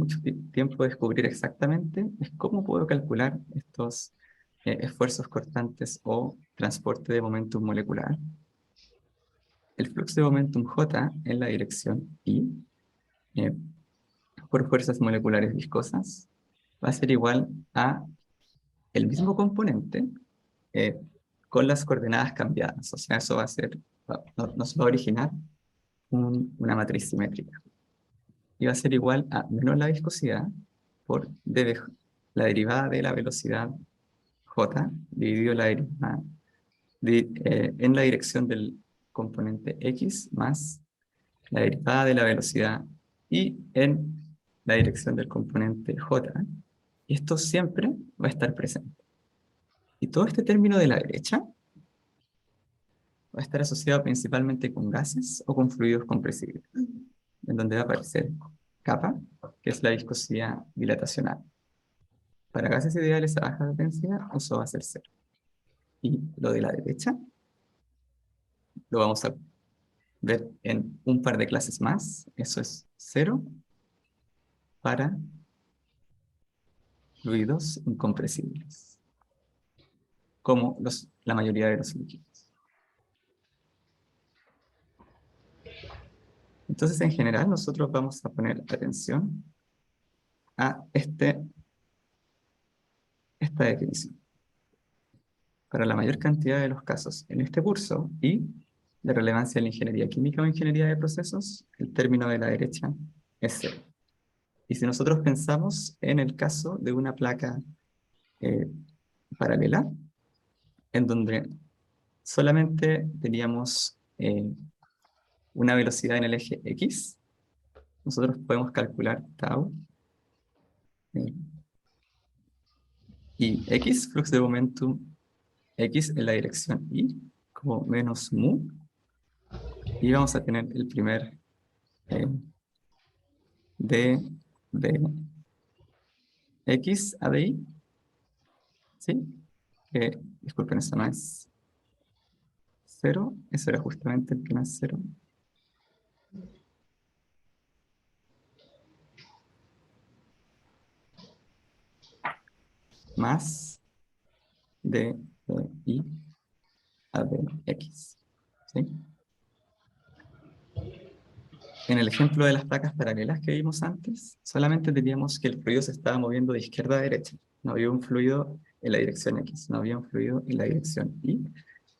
tiempo descubrir exactamente, es cómo puedo calcular estos esfuerzos cortantes o transporte de momentum molecular. El flujo de momentum J en la dirección Y eh, por fuerzas moleculares viscosas va a ser igual a el mismo componente eh, con las coordenadas cambiadas. O sea, eso va a ser, nos va a originar una matriz simétrica. Y va a ser igual a menos la viscosidad por la derivada de la velocidad J dividido la derivada en la dirección del componente X más la derivada de la velocidad y en la dirección del componente J. Y esto siempre va a estar presente. Y todo este término de la derecha va a estar asociado principalmente con gases o con fluidos compresibles, en donde va a aparecer kappa, que es la viscosidad dilatacional. Para gases ideales a baja densidad, eso va a ser cero. Y lo de la derecha lo vamos a ver en un par de clases más. Eso es cero para fluidos incompresibles, como la mayoría de los líquidos. Entonces, en general, nosotros vamos a poner atención a esta definición. Para la mayor cantidad de los casos en este curso y de relevancia en la ingeniería química o ingeniería de procesos, el término de la derecha es cero. Y si nosotros pensamos en el caso de una placa eh, paralela, en donde solamente teníamos una velocidad en el eje X, nosotros podemos calcular tau eh, y X, flux de momentum X en la dirección Y, como menos mu, y vamos a tener el primer d de X a de Y, ¿sí? Disculpen, eso no es 0, eso era justamente el que no es 0, más de I a de X. ¿Sí? En el ejemplo de las placas paralelas que vimos antes, solamente teníamos que el fluido se estaba moviendo de izquierda a derecha. No había un fluido en la dirección X, no había un fluido en la dirección Y,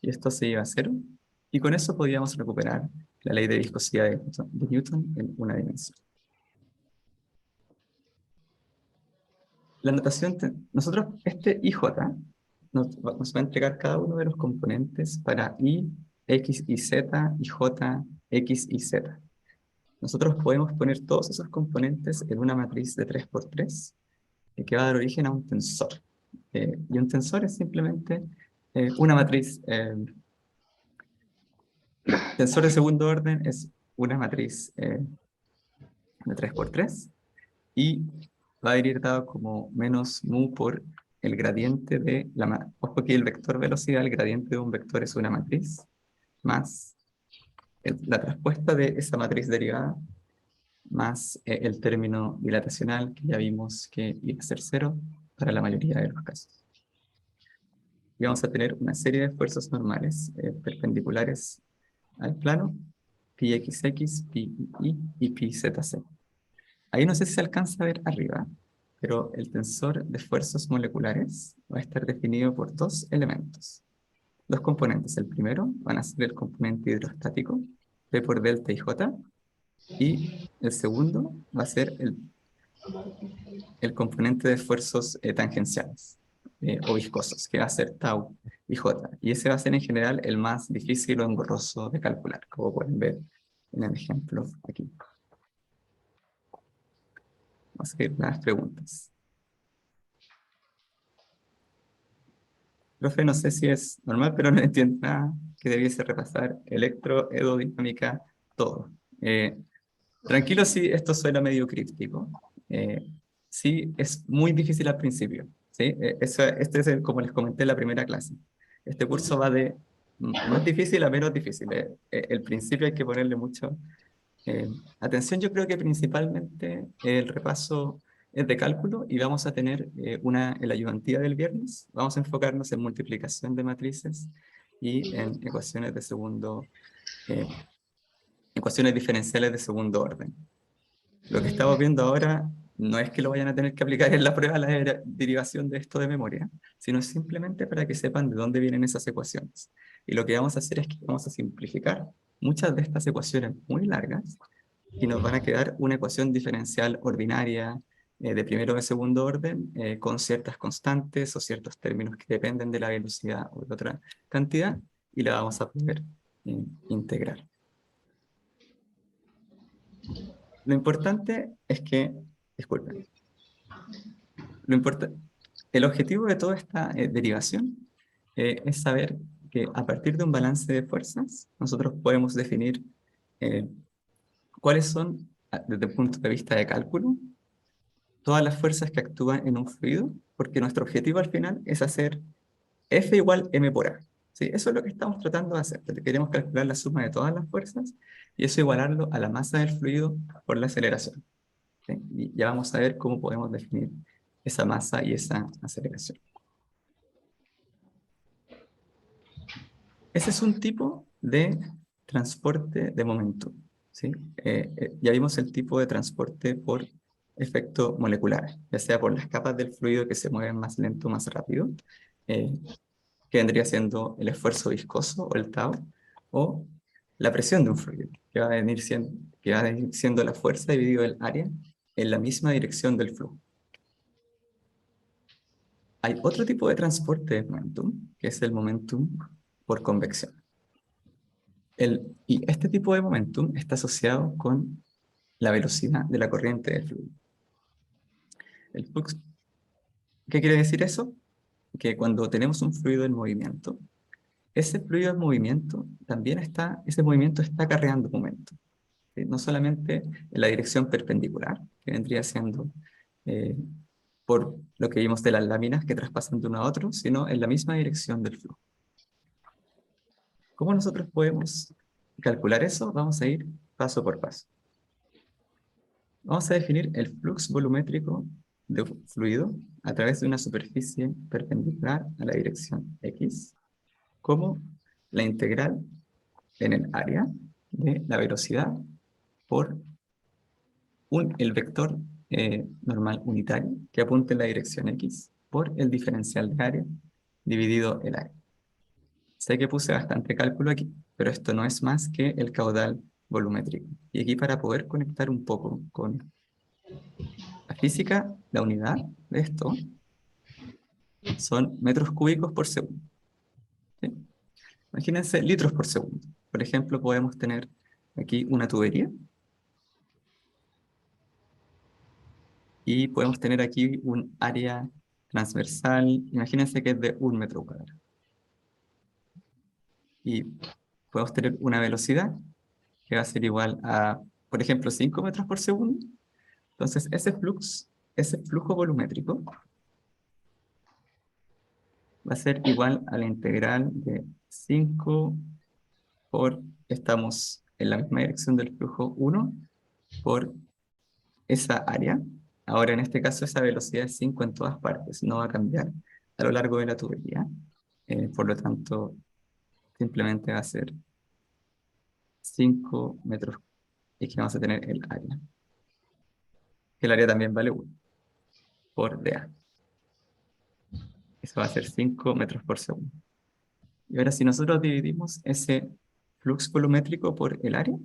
y esto se iba a 0. Y con eso podíamos recuperar la ley de viscosidad de Newton en una dimensión. La notación, nosotros, este IJ nos va a entregar cada uno de los componentes para I, X y Z, y J, X y Z. Nosotros podemos poner todos esos componentes en una matriz de 3×3 que va a dar origen a un tensor. Y un tensor es simplemente una matriz. Tensor de segundo orden es una matriz de 3×3 y va a ir dado como menos mu por el gradiente de la... Ojo que el vector velocidad, el gradiente de un vector es una matriz, más la traspuesta de esa matriz derivada, más el término dilatacional, que ya vimos que iba a ser 0 para la mayoría de los casos. Y vamos a tener una serie de fuerzas normales perpendiculares al plano, pi xx, pi y pi zz. Ahí no sé si se alcanza a ver arriba, pero el tensor de fuerzas moleculares va a estar definido por dos elementos. Dos componentes. El primero van a ser el componente hidrostático, P por delta y J, y el segundo va a ser el componente de esfuerzos tangenciales o viscosos, que va a ser tau y J. Y ese va a ser en general el más difícil o engorroso de calcular, como pueden ver en el ejemplo aquí. Vamos a ir a las preguntas. Profe, no sé si es normal, pero no entiendo nada que debiese repasar electroaerodinámica, todo. Tranquilo si esto suena medio críptico. Sí, es muy difícil al principio. ¿Sí? Este es como les comenté en la primera clase. Este curso va de más difícil a menos difícil. El principio hay que ponerle mucho atención. Yo creo que principalmente el repaso es de cálculo y vamos a tener en la ayudantía del viernes. Vamos a enfocarnos en multiplicación de matrices y en ecuaciones diferenciales de segundo orden. Lo que estamos viendo ahora no es que lo vayan a tener que aplicar en la prueba la derivación de esto de memoria, sino simplemente para que sepan de dónde vienen esas ecuaciones. Y lo que vamos a hacer es que vamos a simplificar muchas de estas ecuaciones muy largas y nos van a quedar una ecuación diferencial ordinaria de primero o de segundo orden con ciertas constantes o ciertos términos que dependen de la velocidad o de otra cantidad y la vamos a poder integrar. Lo importante es que, disculpen, el objetivo de toda esta derivación es saber que a partir de un balance de fuerzas, nosotros podemos definir eh, cuáles son, desde el punto de vista de cálculo, todas las fuerzas que actúan en un fluido, porque nuestro objetivo al final es hacer F igual M por A. ¿Sí? Eso es lo que estamos tratando de hacer. Queremos calcular la suma de todas las fuerzas y eso igualarlo a la masa del fluido por la aceleración. ¿Sí? Y ya vamos a ver cómo podemos definir esa masa y esa aceleración. Ese es un tipo de transporte de momento. ¿Sí? Ya vimos el tipo de transporte por efecto molecular, ya sea por las capas del fluido que se mueven más lento o más rápido, eh, que vendría siendo el esfuerzo viscoso o el tau, o la presión de un fluido, que va a venir siendo la fuerza dividido el área en la misma dirección del flujo. Hay otro tipo de transporte de momentum, que es el momentum por convección. Y este tipo de momentum está asociado con la velocidad de la corriente del fluido. El flux, ¿qué quiere decir eso? Que cuando tenemos un fluido en movimiento, ese fluido en movimiento ese movimiento está acarreando momento. ¿Sí? No solamente en la dirección perpendicular, que vendría siendo por lo que vimos de las láminas que traspasan de uno a otro, sino en la misma dirección del flujo. ¿Cómo nosotros podemos calcular eso? Vamos a ir paso por paso. Vamos a definir el flux volumétrico de un fluido a través de una superficie perpendicular a la dirección X como la integral en el área de la velocidad por el vector normal unitario que apunte en la dirección X por el diferencial de área dividido el área. Sé que puse bastante cálculo aquí, pero esto no es más que el caudal volumétrico. Y aquí para poder conectar un poco con la física, la unidad de esto son metros cúbicos por segundo. ¿Sí? Imagínense litros por segundo. Por ejemplo, podemos tener aquí una tubería y podemos tener aquí un área transversal. Imagínense que es de 1 metro cuadrado. Y podemos tener una velocidad que va a ser igual a, por ejemplo, 5 metros por segundo. Entonces, ese flujo volumétrico va a ser igual a la integral de 5 por, estamos en la misma dirección del flujo 1, por esa área. Ahora, en este caso, esa velocidad es 5 en todas partes, no va a cambiar a lo largo de la tubería. Por lo tanto, simplemente va a ser 5 metros, y que vamos a tener el área. El área también vale 1 por dA. Eso va a ser 5 metros por segundo. Y ahora si nosotros dividimos ese flux volumétrico por el área,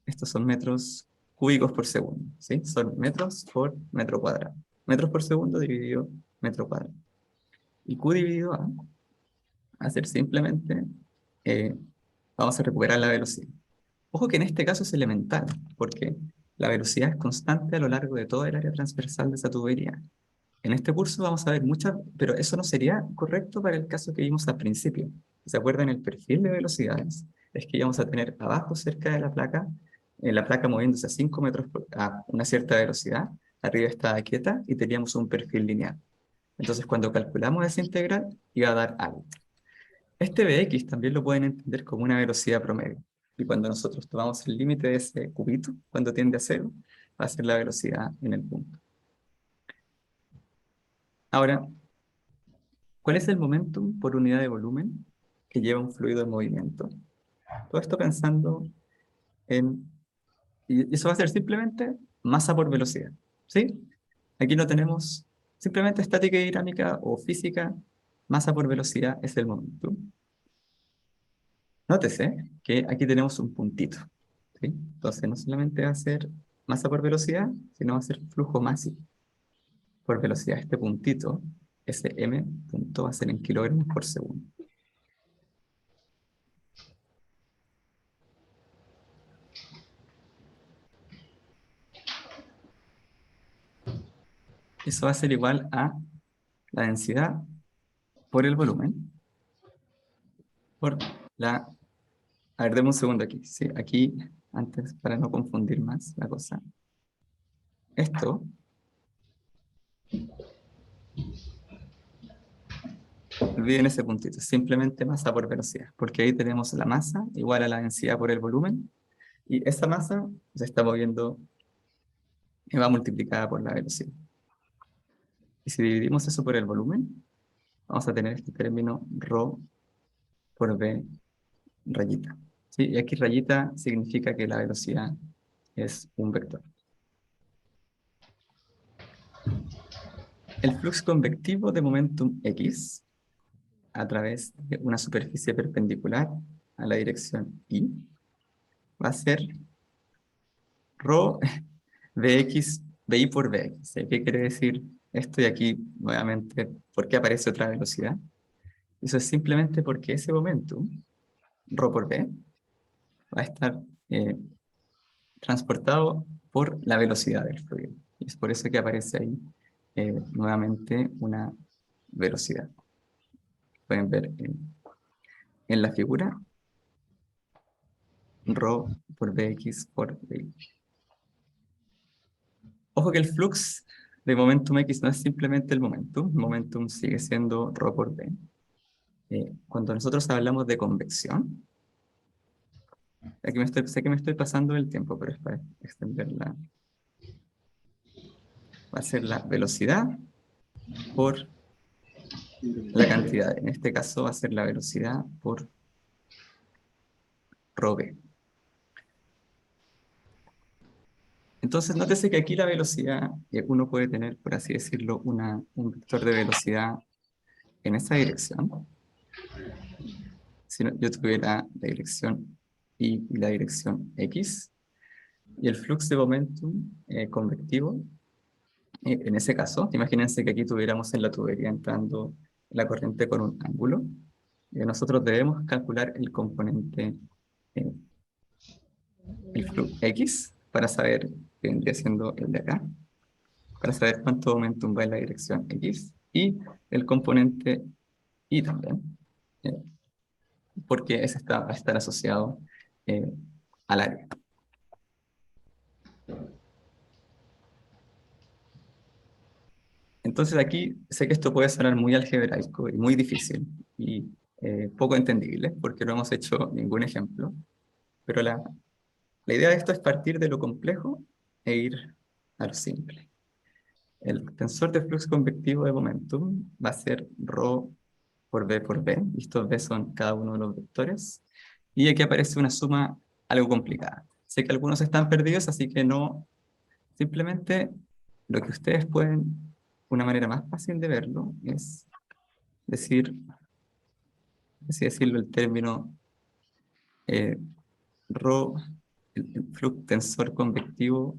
estos son metros cúbicos por segundo, ¿sí? Son metros por metro cuadrado. Metros por segundo dividido metro cuadrado. Y Q dividido A va a ser simplemente, eh, vamos a recuperar la velocidad. Ojo que en este caso es elemental, porque la velocidad es constante a lo largo de toda el área transversal de esa tubería. En este curso vamos a ver muchas, pero eso no sería correcto para el caso que vimos al principio. ¿Se acuerdan el perfil de velocidades? Es que íbamos a tener abajo, cerca de la placa moviéndose a 5 metros a una cierta velocidad, arriba estaba quieta y teníamos un perfil lineal. Entonces, cuando calculamos esa integral, iba a dar algo. Este Bx también lo pueden entender como una velocidad promedio. Y cuando nosotros tomamos el límite de ese cubito, cuando tiende a cero, va a ser la velocidad en el punto. Ahora, ¿cuál es el momentum por unidad de volumen que lleva un fluido en movimiento? Todo esto pensando en... Y eso va a ser simplemente masa por velocidad, ¿sí? Aquí no tenemos simplemente estática y dinámica o física, masa por velocidad es el momentum. Nótese que aquí tenemos un puntito, ¿sí? Entonces no solamente va a ser masa por velocidad, sino va a ser flujo másico por velocidad. Este puntito, ese m punto, va a ser en kilogramos por segundo. Eso va a ser igual a la densidad por el volumen, por la... A ver, deme un segundo aquí. Sí, aquí, antes, para no confundir más la cosa. Esto, olviden ese puntito, simplemente masa por velocidad, porque ahí tenemos la masa igual a la densidad por el volumen, y esa masa se está moviendo y va multiplicada por la velocidad. Y si dividimos eso por el volumen, vamos a tener este término ρ por v rayita. ¿Sí? Y aquí rayita significa que la velocidad es un vector. El flux convectivo de momentum x a través de una superficie perpendicular a la dirección y va a ser ρ vx, vi por vx. ¿Qué quiere decir esto? Y aquí, nuevamente, ¿por qué aparece otra velocidad? Eso es simplemente porque ese momentum, ρ por v, va a estar transportado por la velocidad del fluido. Y es por eso que aparece ahí nuevamente una velocidad. Pueden ver en la figura ρ por Vx por Vy. Ojo que el flux de momentum X no es simplemente el momentum sigue siendo ρ por V. Cuando nosotros hablamos de convección, aquí sé que me estoy pasando el tiempo, pero es para extenderla. Va a ser la velocidad por la cantidad. En este caso va a ser la velocidad por ρ. Entonces, nótese que aquí la velocidad, uno puede tener, por así decirlo, un vector de velocidad en esa dirección. Si yo tuviera la dirección y la dirección X, y el flux de momentum convectivo, en ese caso, imagínense que aquí tuviéramos en la tubería entrando la corriente con un ángulo, nosotros debemos calcular el componente, eh, el flux X, para saber qué vendría siendo el de acá, para saber cuánto momentum va en la dirección X, y el componente Y también, eh, porque ese va a estar asociado eh, al área. Entonces aquí sé que esto puede sonar muy algebraico y muy difícil y poco entendible porque no hemos hecho ningún ejemplo, pero la idea de esto es partir de lo complejo e ir a lo simple. El tensor de flux convectivo de momentum va a ser ρ por b por b, y estos b son cada uno de los vectores, y aquí aparece una suma algo complicada. Sé que algunos están perdidos, así que no, simplemente lo que ustedes pueden, una manera más fácil de verlo es decir, así decirlo, el término eh, ρ, el flux tensor convectivo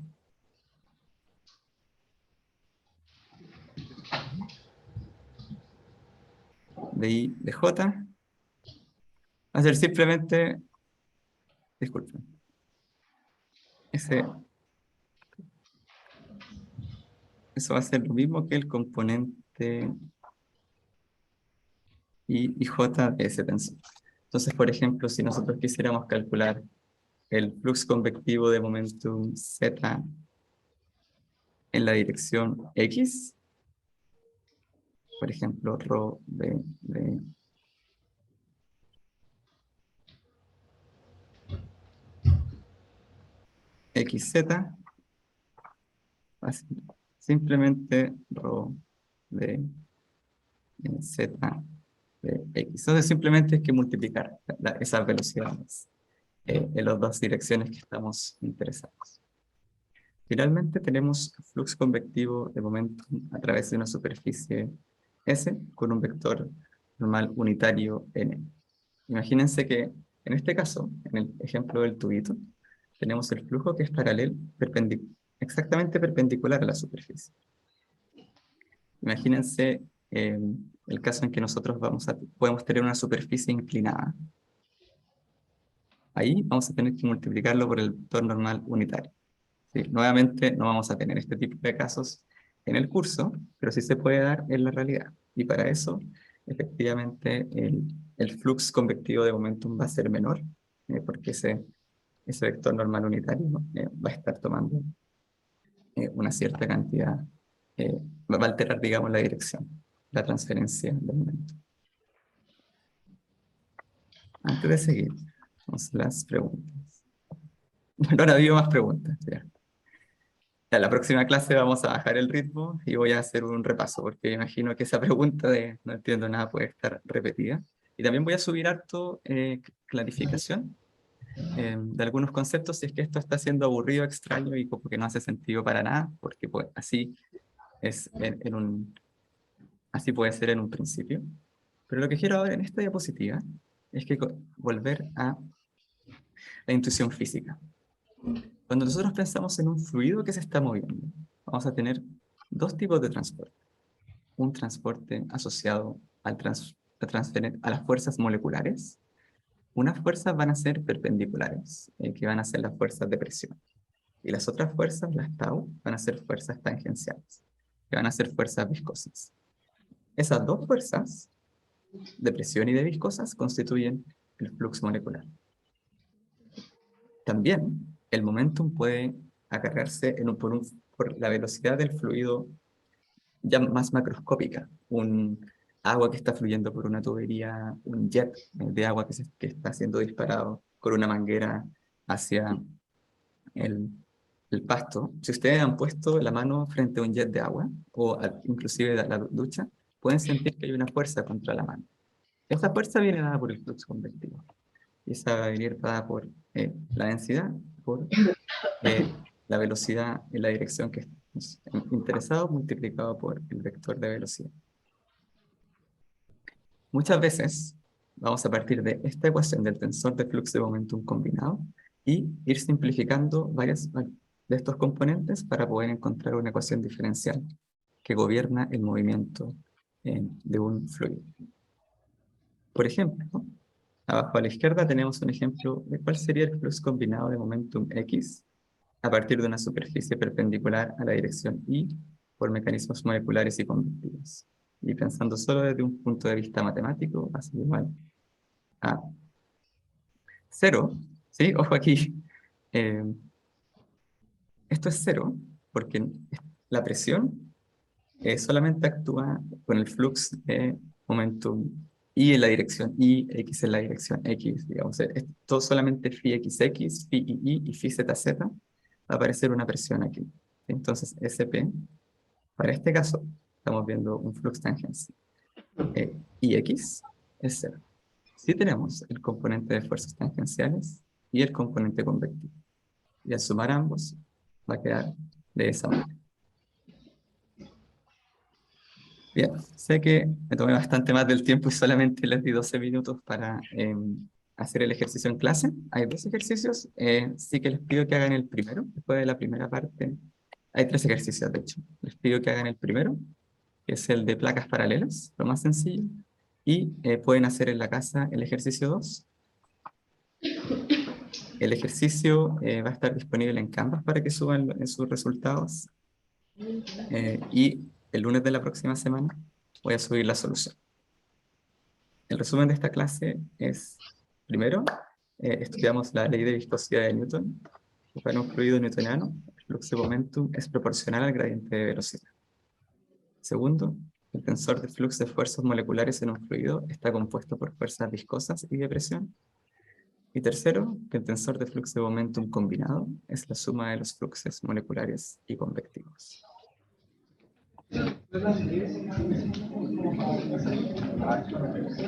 de I de J, va a ser simplemente, disculpen, ese, eso va a ser lo mismo que el componente y J de ese tensor. Entonces, por ejemplo, si nosotros quisiéramos calcular el flux convectivo de momentum Z en la dirección X, por ejemplo, ρ de XZ, simplemente ρ de Z de X. Entonces, simplemente hay que multiplicar esas velocidades en las dos direcciones que estamos interesados. Finalmente tenemos flux convectivo de momentum a través de una superficie S con un vector normal unitario N. Imagínense que en este caso, en el ejemplo del tubito, tenemos el flujo que es paralelo, exactamente perpendicular a la superficie. Imagínense el caso en que nosotros podemos tener una superficie inclinada. Ahí vamos a tener que multiplicarlo por el vector normal unitario. Sí, nuevamente no vamos a tener este tipo de casos en el curso, pero sí se puede dar en la realidad. Y para eso, efectivamente, el flux convectivo de momentum va a ser menor, porque ese vector normal unitario va a estar tomando una cierta cantidad, va a alterar, digamos, la dirección, la transferencia del momento. Antes de seguir, vamos a las preguntas. Bueno, ahora habido más preguntas. Ya. Ya, la próxima clase vamos a bajar el ritmo y voy a hacer un repaso, porque imagino que esa pregunta de no entiendo nada puede estar repetida. Y también voy a subir harto clarificación de algunos conceptos si es que esto está siendo aburrido, extraño y como que no hace sentido para nada, porque pues, así es así puede ser en un principio. Pero lo que quiero ahora en esta diapositiva es que volver a la intuición física. Cuando nosotros pensamos en un fluido que se está moviendo, vamos a tener dos tipos de transporte. Un transporte asociado a las fuerzas moleculares. Unas fuerzas van a ser perpendiculares, que van a ser las fuerzas de presión. Y las otras fuerzas, las tau, van a ser fuerzas tangenciales, que van a ser fuerzas viscosas. Esas dos fuerzas, de presión y de viscosas, constituyen el flux molecular. También el momentum puede acarrearse por la velocidad del fluido ya más macroscópica. agua que está fluyendo por una tubería, un jet de agua que está siendo disparado con una manguera hacia el, el pasto. Si ustedes han puesto la mano frente a un jet de agua o inclusive la ducha, pueden sentir que hay una fuerza contra la mano. Esa fuerza viene dada por el flujo convectivo. Y esa va a venir dada por la densidad, por la velocidad en la dirección que estamos interesados, multiplicado por el vector de velocidad. Muchas veces vamos a partir de esta ecuación del tensor de flujo de momentum combinado y ir simplificando varias de estos componentes para poder encontrar una ecuación diferencial que gobierna el movimiento de un fluido. Por ejemplo, ¿no? Abajo a la izquierda tenemos un ejemplo de cuál sería el flux combinado de momentum X a partir de una superficie perpendicular a la dirección Y por mecanismos moleculares y convectivos. Y pensando solo desde un punto de vista matemático, va a ser igual a 0, ¿sí? Ojo aquí. Eh, esto es 0 porque la presión solamente actúa con el flux de momentum Y en la dirección Y, X en la dirección X, digamos. Esto solamente phi XX, phi II y phi ZZ va a aparecer una presión aquí. Entonces, SP, para este caso, estamos viendo un flux tangencial. IX es 0. Sí tenemos el componente de fuerzas tangenciales y el componente convectivo. Y al sumar ambos, va a quedar de esa manera. Bien, sé que me tomé bastante más del tiempo y solamente les di 12 minutos para hacer el ejercicio en clase. Hay dos ejercicios, sí que les pido que hagan el primero, después de la primera parte. Hay tres ejercicios, de hecho. Les pido que hagan el primero, que es el de placas paralelas, lo más sencillo. Y pueden hacer en la casa el ejercicio 2. El ejercicio va a estar disponible en Canvas para que suban sus resultados. Y el lunes de la próxima semana voy a subir la solución. El resumen de esta clase es, primero, estudiamos la ley de viscosidad de Newton. Para un fluido newtoniano, el flujo de momentum es proporcional al gradiente de velocidad. Segundo, el tensor de flux de fuerzas moleculares en un fluido está compuesto por fuerzas viscosas y de presión. Y tercero, que el tensor de flux de momentum combinado es la suma de los fluxos moleculares y convectivos.